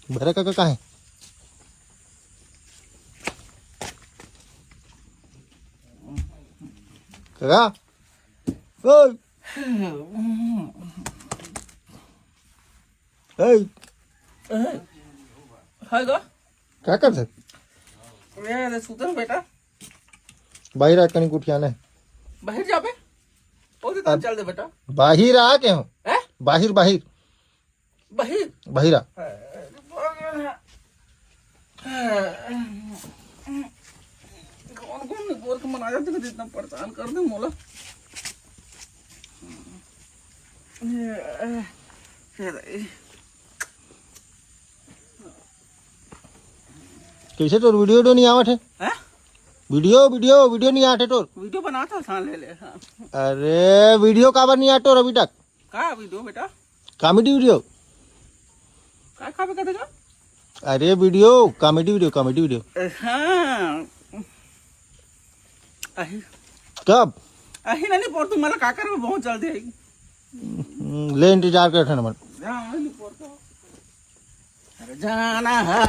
भरे का काय काका ओय ओय हाय ग काय करतात ये सुतन बेटा बाहर आ कहीं कुठिया ने बाहर जा बे ओ दे चल दे बेटा बाहर आ के हो हैं बाहर बाहर बाहर बाहर आ कौन कौन गोर के मना जाते इतना परेशान कर दे मोला कैसे तोर वीडियो नहीं आवत है हैं वीडियो नहीं आते तोर वीडियो बनाता था ले ले हाँ अरे वीडियो काबर नहीं आते अभी तक का वीडियो बेटा कॉमेडी वीडियो का का कहते का अरे वीडियो कॉमेडी वीडियो हाँ अही कब अही नहीं पर तू मला काकर में बहुत जल्दी आई ले इंतजार कर नंबर जाना है